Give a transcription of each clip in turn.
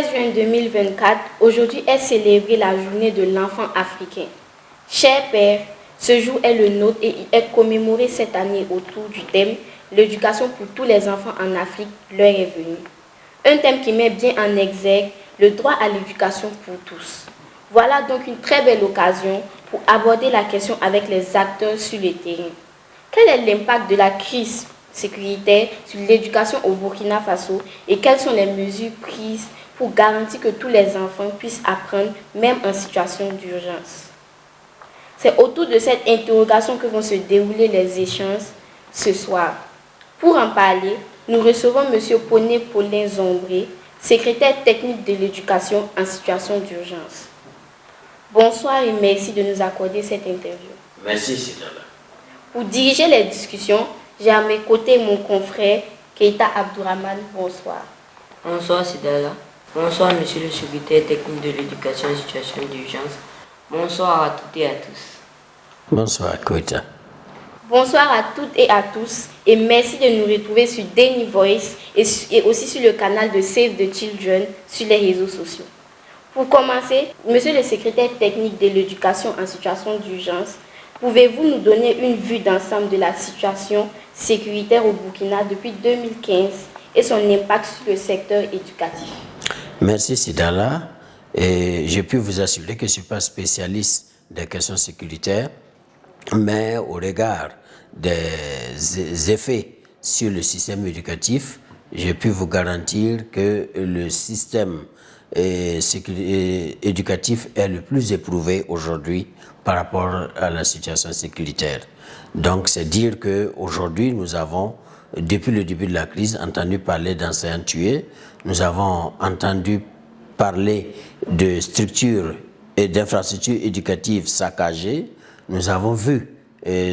13 juin 2024, aujourd'hui est célébrée la journée de l'enfant africain. Chers pères, ce jour est le nôtre et il est commémoré cette année autour du thème « L'éducation pour tous les enfants en Afrique, l'heure est venue ». Un thème qui met bien en exergue le droit à l'éducation pour tous. Voilà donc une très belle occasion pour aborder la question avec les acteurs sur le terrain. Quel est l'impact de la crise sécuritaire sur l'éducation au Burkina Faso et quelles sont les mesures prises pour garantir que tous les enfants puissent apprendre même en situation d'urgence? C'est autour de cette interrogation que vont se dérouler les échanges ce soir. Pour en parler, nous recevons M. Poné Paulin Zombré, secrétaire technique de l'éducation en situation d'urgence. Bonsoir et merci de nous accorder cette interview. Merci, Sidala. Pour diriger les discussions, j'ai à mes côtés mon confrère Keita Abdourahmane. Bonsoir. Bonsoir, Sidala. Bonsoir, monsieur le secrétaire technique de l'éducation en situation d'urgence. Bonsoir à toutes et à tous. Bonsoir, Keita. Bonsoir à toutes et à tous et merci de nous retrouver sur Daily Voice et aussi sur le canal de Save the Children sur les réseaux sociaux. Pour commencer, monsieur le secrétaire technique de l'éducation en situation d'urgence, pouvez-vous nous donner une vue d'ensemble de la situation sécuritaire au Burkina depuis 2015 et son impact sur le secteur éducatif? Merci, Sidala. Et je peux vous assurer que je ne suis pas spécialiste des questions sécuritaires, mais au regard des effets sur le système éducatif, je peux vous garantir que le système éducatif est le plus éprouvé aujourd'hui par rapport à la situation sécuritaire. Donc, c'est dire qu'aujourd'hui, nous avons, depuis le début de la crise, entendu parler d'enseignants tués, nous avons entendu parler de structures et d'infrastructures éducatives saccagées, nous avons vu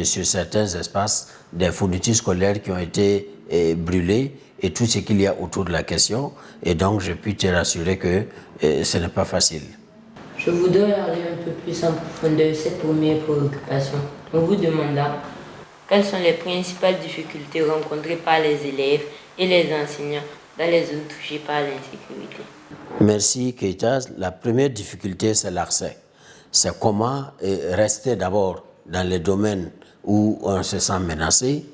sur certains espaces des fournitures scolaires qui ont été brûlées et tout ce qu'il y a autour de la question. Et donc, je puis te rassurer que ce n'est pas facile. Je voudrais aller un peu plus en profondeur cette première préoccupation. On vous demanda quelles sont les principales difficultés rencontrées par les élèves et les enseignants dans les zones touchées par l'insécurité. Merci, Keita. La première difficulté, c'est l'accès. C'est comment rester d'abord dans les domaines où on se sent menacé.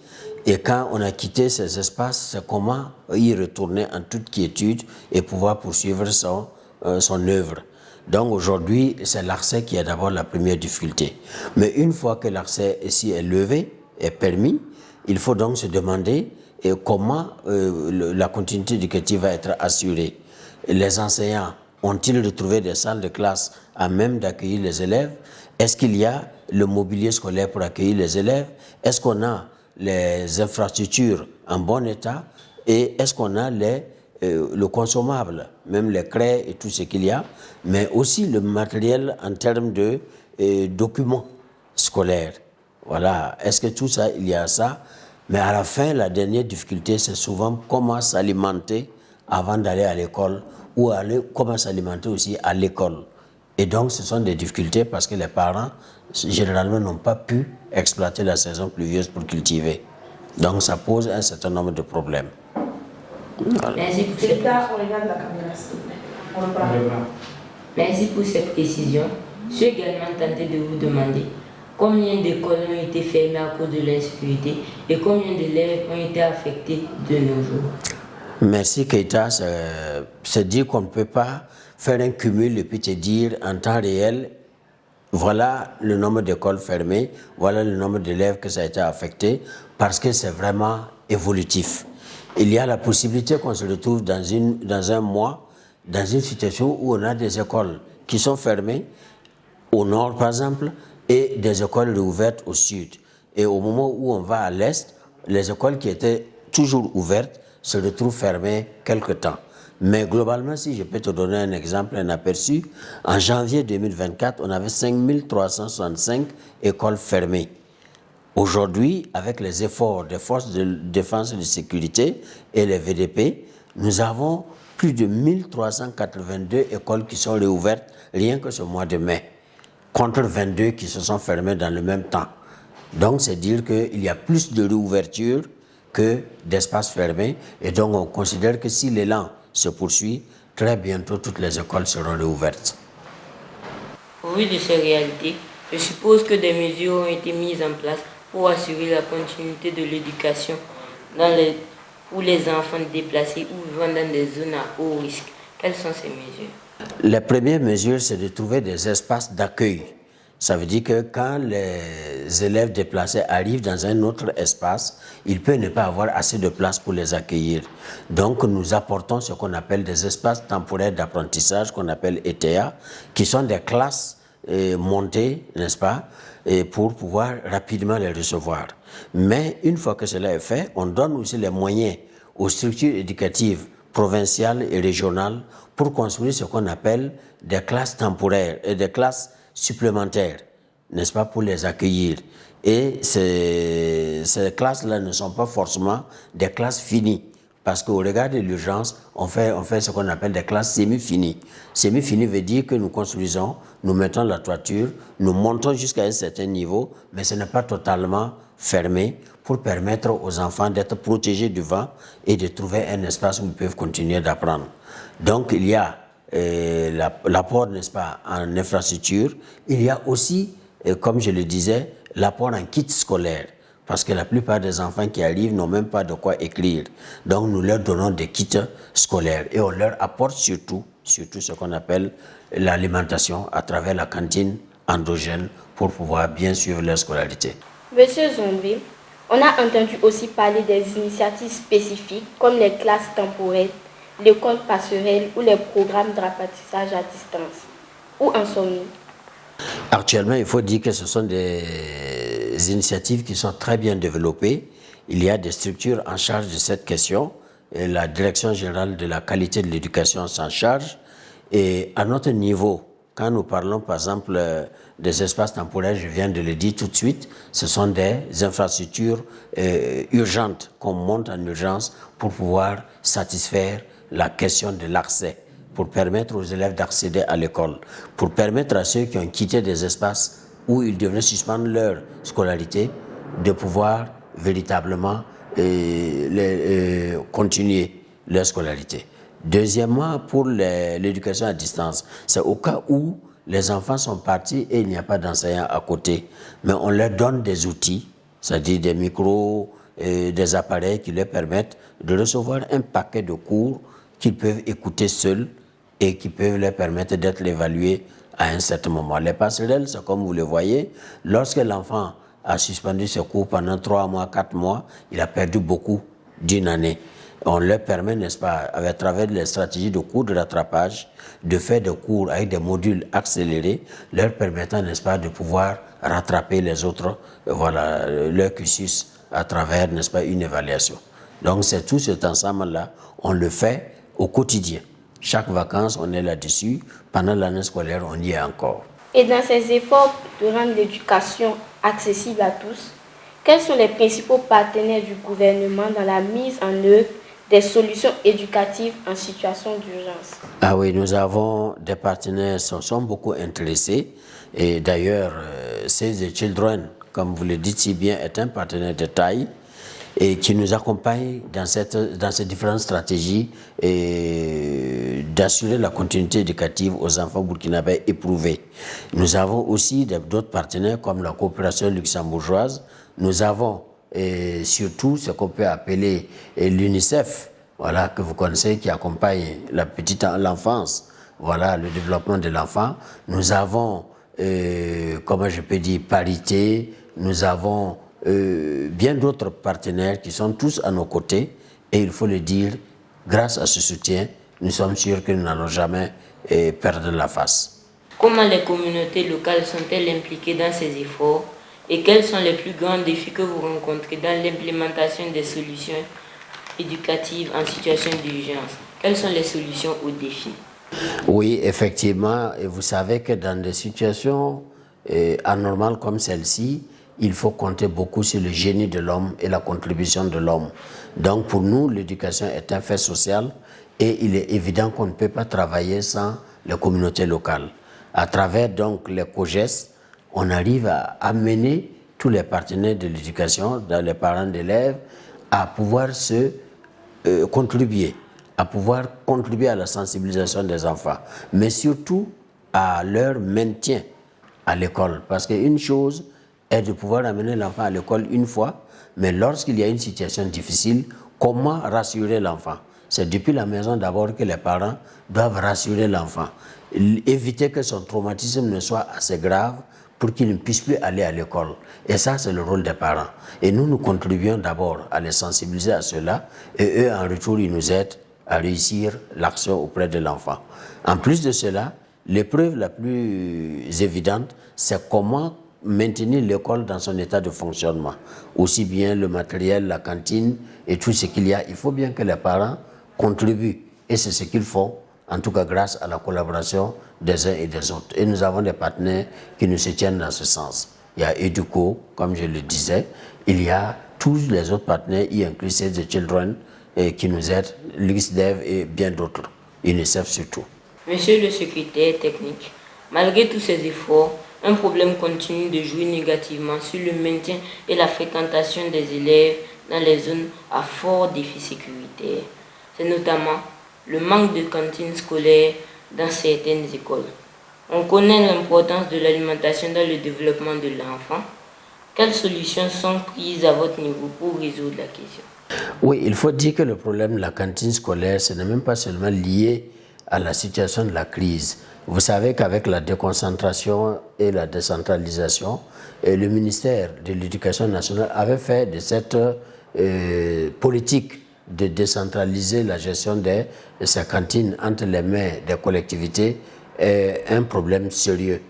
Et quand on a quitté ces espaces, c'est comment y retourner en toute quiétude et pouvoir poursuivre son œuvre. Donc aujourd'hui, c'est l'accès qui est d'abord la première difficulté. Mais une fois que l'accès ici est levé, est permis, il faut donc se demander comment la continuité éducative va être assurée. Les enseignants ont-ils retrouvé des salles de classe à même d'accueillir les élèves? Est-ce qu'il y a le mobilier scolaire pour accueillir les élèves? Est-ce qu'on a les infrastructures en bon état? Et est-ce qu'on a le consommable, même les craies et tout ce qu'il y a, mais aussi le matériel en termes de documents scolaires? Voilà. Est-ce que tout ça, il y a ça? Mais à la fin, la dernière difficulté, c'est souvent comment s'alimenter avant d'aller à l'école ou comment s'alimenter aussi à l'école. Et donc, ce sont des difficultés parce que les parents, généralement, n'ont pas pu exploiter la saison pluvieuse pour cultiver. Donc, ça pose un certain nombre de problèmes. Voilà. Merci pour cette précision. Je suis également tenté de vous demander combien d'écoles ont été fermées à cause de l'insécurité et combien d'élèves ont été affectés de nos jours. Merci, Keita. C'est dire qu'on ne peut pas faire un cumul et puis te dire en temps réel, voilà le nombre d'écoles fermées, voilà le nombre d'élèves que ça a été affecté, parce que c'est vraiment évolutif. Il y a la possibilité qu'on se retrouve dans un mois, dans une situation où on a des écoles qui sont fermées, au nord par exemple, et des écoles réouvertes au sud. Et au moment où on va à l'est, les écoles qui étaient toujours ouvertes se retrouvent fermées quelque temps. Mais globalement, si je peux te donner un exemple, un aperçu, en janvier 2024, on avait 5365 écoles fermées. Aujourd'hui, avec les efforts des forces de défense et de sécurité et les VDP, nous avons plus de 1382 écoles qui sont réouvertes rien que ce mois de mai, contre 22 qui se sont fermées dans le même temps. Donc, c'est dire qu'il y a plus de réouverture que d'espaces fermés. Et donc, on considère que si l'élan se poursuit, très bientôt toutes les écoles seront réouvertes. Au vu de ces réalités, je suppose que des mesures ont été mises en place pour assurer la continuité de l'éducation pour les enfants déplacés ou vivant dans des zones à haut risque. Quelles sont ces mesures? La première mesure, c'est de trouver des espaces d'accueil. Ça veut dire que quand les élèves déplacés arrivent dans un autre espace, il peut ne pas avoir assez de place pour les accueillir. Donc nous apportons ce qu'on appelle des espaces temporaires d'apprentissage, qu'on appelle ETA, qui sont des classes montées, n'est-ce pas, pour pouvoir rapidement les recevoir. Mais une fois que cela est fait, on donne aussi les moyens aux structures éducatives provinciales et régionales pour construire ce qu'on appelle des classes temporaires et des classes supplémentaires, n'est-ce pas, pour les accueillir. Et ces classes-là ne sont pas forcément des classes finies, parce qu'au regard de l'urgence, on fait ce qu'on appelle des classes semi-finies. Semi-finies veut dire que nous construisons, nous mettons la toiture, nous montons jusqu'à un certain niveau, mais ce n'est pas totalement fermé pour permettre aux enfants d'être protégés du vent et de trouver un espace où ils peuvent continuer d'apprendre. Donc il y a l'apport, n'est-ce pas, en infrastructure. Il y a aussi, comme je le disais, l'apport en kit scolaire. Parce que la plupart des enfants qui arrivent n'ont même pas de quoi écrire. Donc nous leur donnons des kits scolaires et on leur apporte surtout ce qu'on appelle l'alimentation à travers la cantine endogène pour pouvoir bien suivre leur scolarité. Monsieur Zombi, on a entendu aussi parler des initiatives spécifiques comme les classes temporaires, l'école passerelle ou les programmes d'apprentissage à distance. Où en sommes-nous? Actuellement, il faut dire que ce sont des initiatives qui sont très bien développées. Il y a des structures en charge de cette question. Et la Direction générale de la qualité de l'éducation s'en charge. Et à notre niveau, quand nous parlons par exemple des espaces temporaires, je viens de le dire tout de suite, ce sont des infrastructures urgentes qu'on monte en urgence pour pouvoir satisfaire la question de l'accès, pour permettre aux élèves d'accéder à l'école, pour permettre à ceux qui ont quitté des espaces où ils devaient suspendre leur scolarité, de pouvoir véritablement continuer leur scolarité. Deuxièmement, pour l'éducation à distance, c'est au cas où les enfants sont partis et il n'y a pas d'enseignant à côté, mais on leur donne des outils, c'est-à-dire des micros, des appareils qui leur permettent de recevoir un paquet de cours qu'ils peuvent écouter seuls et qui peuvent leur permettre d'être évalués à un certain moment. Les passerelles, c'est comme vous le voyez, lorsque l'enfant a suspendu ses cours pendant 3 mois, 4 mois, il a perdu beaucoup d'une année. On leur permet, n'est-ce pas, à travers les stratégies de cours de rattrapage, de faire des cours avec des modules accélérés, leur permettant, n'est-ce pas, de pouvoir rattraper les autres, leur cursus à travers, n'est-ce pas, une évaluation. Donc c'est tout cet ensemble-là, on le fait au quotidien. Chaque vacances, on est là-dessus. Pendant l'année scolaire, on y est encore. Et dans ces efforts de rendre l'éducation accessible à tous, quels sont les principaux partenaires du gouvernement dans la mise en œuvre des solutions éducatives en situation d'urgence? Ah oui, nous avons des partenaires qui sont beaucoup intéressés. Et d'ailleurs, Save the Children, comme vous le dites si bien, est un partenaire de taille et qui nous accompagne dans ces différentes stratégies d'assurer la continuité éducative aux enfants burkinabés éprouvés. Nous avons aussi d'autres partenaires comme la coopération luxembourgeoise. Nous avons surtout ce qu'on peut appeler l'UNICEF, voilà, que vous connaissez, qui accompagne l'enfance, voilà, le développement de l'enfant. Nous avons, comment je peux dire, Parité. Nous avons bien d'autres partenaires qui sont tous à nos côtés et il faut le dire, grâce à ce soutien, nous sommes sûrs que nous n'allons jamais perdre la face. Comment les communautés locales sont-elles impliquées dans ces efforts et quels sont les plus grands défis que vous rencontrez dans l'implémentation des solutions éducatives en situation d'urgence? Quelles sont les solutions aux défis? Oui, effectivement, et vous savez que dans des situations anormales comme celle-ci, il faut compter beaucoup sur le génie de l'homme et la contribution de l'homme. Donc pour nous, l'éducation est un fait social et il est évident qu'on ne peut pas travailler sans les communautés locales. À travers donc les COGES, on arrive à amener tous les partenaires de l'éducation, les parents d'élèves, à pouvoir se contribuer à pouvoir contribuer à la sensibilisation des enfants, mais surtout à leur maintien à l'école. Parce qu'une chose est de pouvoir amener l'enfant à l'école une fois, mais lorsqu'il y a une situation difficile, comment rassurer l'enfant? C'est depuis la maison d'abord que les parents doivent rassurer l'enfant, éviter que son traumatisme ne soit assez grave pour qu'il ne puisse plus aller à l'école. Et ça, c'est le rôle des parents. Et nous contribuons d'abord à les sensibiliser à cela, et eux, en retour, ils nous aident à réussir l'action auprès de l'enfant. En plus de cela, l'épreuve la plus évidente, c'est comment maintenir l'école dans son état de fonctionnement. Aussi bien le matériel, la cantine et tout ce qu'il y a. Il faut bien que les parents contribuent. Et c'est ce qu'ils font, en tout cas grâce à la collaboration des uns et des autres. Et nous avons des partenaires qui nous soutiennent dans ce sens. Il y a Educo, comme je le disais. Il y a tous les autres partenaires, y inclus Save the Children, qui nous aident, l'UXDEV et bien d'autres, UNICEF surtout. Monsieur le secrétaire technique, malgré tous ces efforts, un problème continue de jouer négativement sur le maintien et la fréquentation des élèves dans les zones à fort défi sécuritaire. C'est notamment le manque de cantines scolaires dans certaines écoles. On connaît l'importance de l'alimentation dans le développement de l'enfant. Quelles solutions sont prises à votre niveau pour résoudre la question? Oui, il faut dire que le problème de la cantine scolaire, ce n'est même pas seulement lié à la situation de la crise. Vous savez qu'avec la déconcentration et la décentralisation, le ministère de l'Éducation nationale avait fait de cette politique de décentraliser la gestion de ces cantines entre les mains des collectivités un problème sérieux.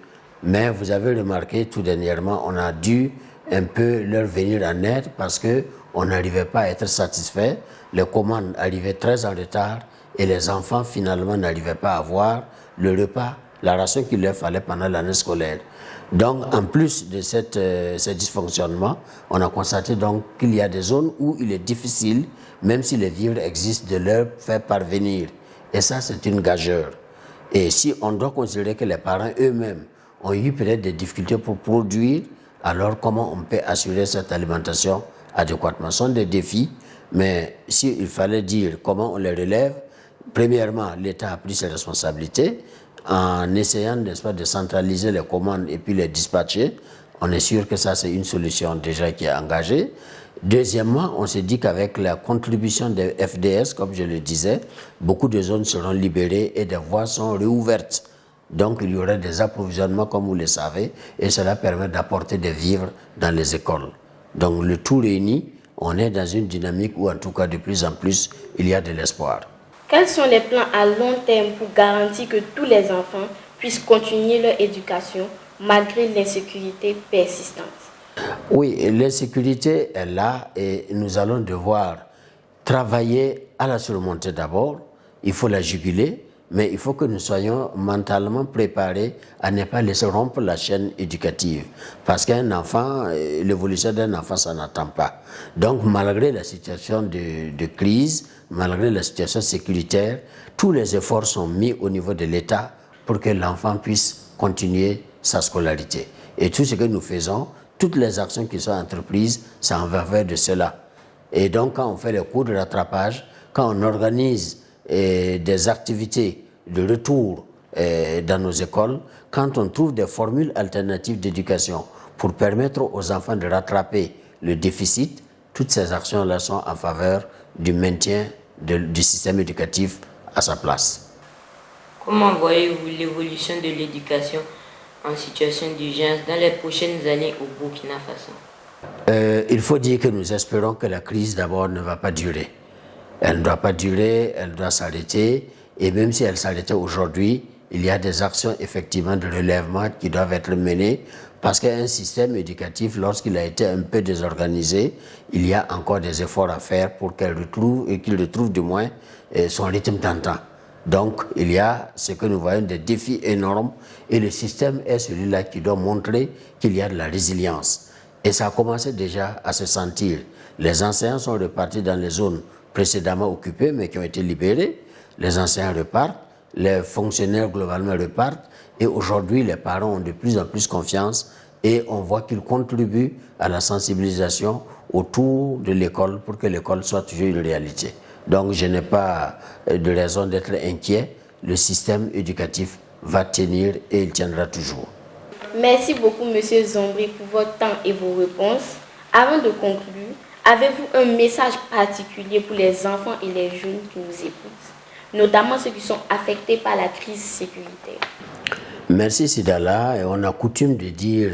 Mais vous avez remarqué tout dernièrement, on a dû un peu leur venir en aide parce qu'on n'arrivait pas à être satisfait. Les commandes arrivaient très en retard et les enfants finalement n'arrivaient pas à avoir le repas, la ration qu'il leur fallait pendant l'année scolaire. Donc en plus de ces dysfonctionnements, on a constaté donc qu'il y a des zones où il est difficile, même si les vivres existent, de leur faire parvenir. Et ça, c'est une gageure. Et si on doit considérer que les parents eux-mêmes ont eu peut-être des difficultés pour produire, alors comment on peut assurer cette alimentation adéquatement? Ce sont des défis, mais s'il fallait dire comment on les relève, premièrement, l'État a pris ses responsabilités en essayant, n'est-ce pas, de centraliser les commandes et puis les dispatcher. On est sûr que ça, c'est une solution déjà qui est engagée. Deuxièmement, on s'est dit qu'avec la contribution des FDS, comme je le disais, beaucoup de zones seront libérées et des voies sont réouvertes. Donc, il y aurait des approvisionnements, comme vous le savez, et cela permet d'apporter des vivres dans les écoles. Donc, le tout réuni, on est dans une dynamique où, en tout cas, de plus en plus, il y a de l'espoir. Quels sont les plans à long terme pour garantir que tous les enfants puissent continuer leur éducation malgré l'insécurité persistante? Oui, l'insécurité est là et nous allons devoir travailler à la surmonter d'abord. Il faut la juguler, mais il faut que nous soyons mentalement préparés à ne pas laisser rompre la chaîne éducative. Parce qu'un enfant, l'évolution d'un enfant, ça n'attend pas. Donc, malgré la situation de crise, malgré la situation sécuritaire, tous les efforts sont mis au niveau de l'État pour que l'enfant puisse continuer sa scolarité. Et tout ce que nous faisons, toutes les actions qui sont entreprises, c'est en faveur de cela. Et donc, quand on fait les cours de rattrapage, quand on organise des activités de retour dans nos écoles, quand on trouve des formules alternatives d'éducation pour permettre aux enfants de rattraper le déficit, toutes ces actions-là sont en faveur du maintien du système éducatif à sa place. Comment voyez-vous l'évolution de l'éducation en situation d'urgence dans les prochaines années au Burkina Faso? Il faut dire que nous espérons que la crise d'abord ne va pas durer. Elle ne doit pas durer, elle doit s'arrêter. Et même si elle s'arrêtait aujourd'hui, il y a des actions effectivement de relèvement qui doivent être menées parce qu'un système éducatif, lorsqu'il a été un peu désorganisé, il y a encore des efforts à faire pour qu'il retrouve du moins son rythme tentant. Donc, il y a ce que nous voyons des défis énormes et le système est celui-là qui doit montrer qu'il y a de la résilience. Et ça a commencé déjà à se sentir. Les enseignants sont repartis dans les zones précédemment occupées mais qui ont été libérées. Les enseignants repartent, les fonctionnaires globalement repartent et aujourd'hui les parents ont de plus en plus confiance et on voit qu'ils contribuent à la sensibilisation autour de l'école pour que l'école soit toujours une réalité. Donc je n'ai pas de raison d'être inquiet. Le système éducatif va tenir et il tiendra toujours. Merci beaucoup, Monsieur Zombré, pour votre temps et vos réponses. Avant de conclure, avez-vous un message particulier pour les enfants et les jeunes qui nous écoutent, notamment ceux qui sont affectés par la crise sécuritaire? Merci Sidala. Et on a coutume de dire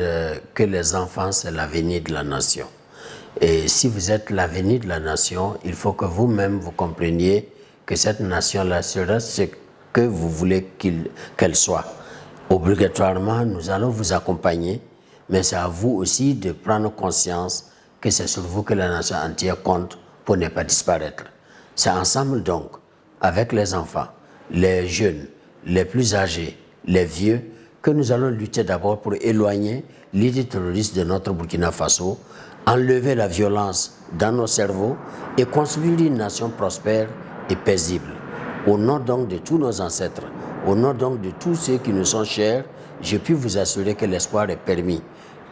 que les enfants, c'est l'avenir de la nation. Et si vous êtes l'avenir de la nation, il faut que vous-même vous compreniez que cette nation-là sera ce que vous voulez qu'elle soit. Obligatoirement, nous allons vous accompagner, mais c'est à vous aussi de prendre conscience que c'est sur vous que la nation entière compte pour ne pas disparaître. C'est ensemble donc, avec les enfants, les jeunes, les plus âgés, les vieux, que nous allons lutter d'abord pour éloigner l'idée terroriste de notre Burkina Faso, enlever la violence dans nos cerveaux et construire une nation prospère et paisible. Au nom donc de tous nos ancêtres, au nom donc de tous ceux qui nous sont chers, je puis vous assurer que l'espoir est permis.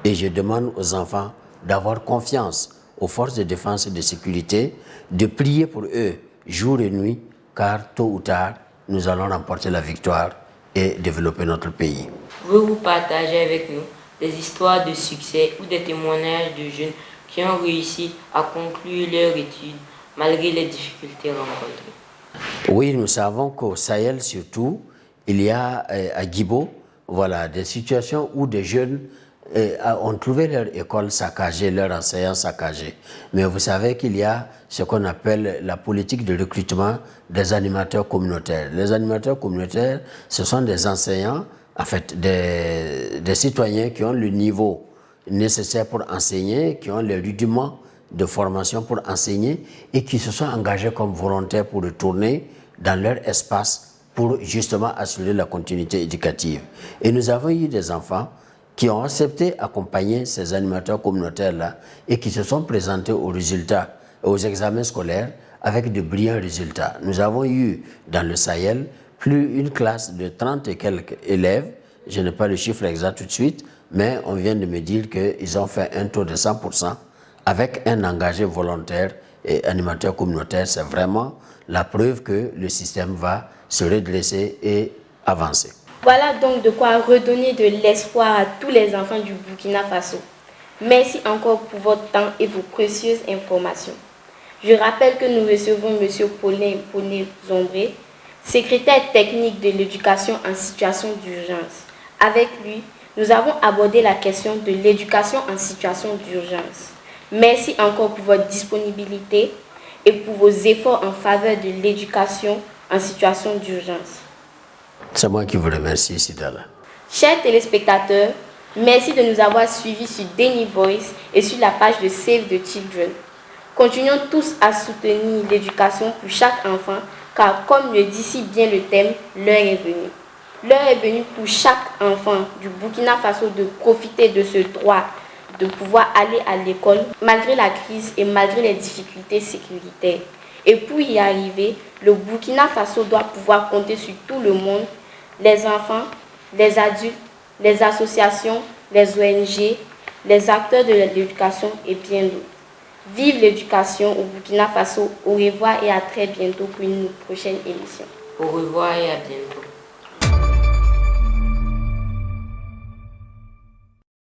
Et je demande aux enfants d'avoir confiance aux forces de défense et de sécurité, de prier pour eux jour et nuit, car tôt ou tard, nous allons remporter la victoire et développer notre pays. Pouvez-vous partager avec nous des histoires de succès ou des témoignages de jeunes qui ont réussi à conclure leur étude malgré les difficultés rencontrées? Oui, nous savons qu'au Sahel surtout, il y a à Guibo, voilà, des situations où des jeunes ont trouvé leur école saccagée, leur enseignant saccagé. Mais vous savez qu'il y a ce qu'on appelle la politique de recrutement des animateurs communautaires. Les animateurs communautaires, ce sont des enseignants, en fait, des citoyens qui ont le niveau nécessaire pour enseigner, qui ont les rudiments de formation pour enseigner et qui se sont engagés comme volontaires pour retourner dans leur espace pour justement assurer la continuité éducative. Et nous avons eu des enfants qui ont accepté d'accompagner ces animateurs communautaires-là et qui se sont présentés aux résultats, aux examens scolaires avec de brillants résultats. Nous avons eu dans le Sahel une classe de 30 et quelques élèves, je n'ai pas le chiffre exact tout de suite, mais on vient de me dire qu'ils ont fait un taux de 100% avec un engagé volontaire et animateur communautaire. C'est vraiment la preuve que le système va se redresser et avancer. Voilà donc de quoi redonner de l'espoir à tous les enfants du Burkina Faso. Merci encore pour votre temps et vos précieuses informations. Je rappelle que nous recevons M. Paulin Zombré, secrétaire technique de l'éducation en situation d'urgence. Avec lui, nous avons abordé la question de l'éducation en situation d'urgence. Merci encore pour votre disponibilité et pour vos efforts en faveur de l'éducation en situation d'urgence. C'est moi qui vous remercie, Sidala. Chers téléspectateurs, merci de nous avoir suivis sur Deni Voice et sur la page de Save the Children. Continuons tous à soutenir l'éducation pour chaque enfant, car comme le dit si bien le thème, l'heure est venue. L'heure est venue pour chaque enfant du Burkina Faso de profiter de ce droit de pouvoir aller à l'école malgré la crise et malgré les difficultés sécuritaires. Et pour y arriver, le Burkina Faso doit pouvoir compter sur tout le monde, les enfants, les adultes, les associations, les ONG, les acteurs de l'éducation et bien d'autres. Vive l'éducation au Burkina Faso. Au revoir et à très bientôt pour une prochaine émission. Au revoir et à bientôt.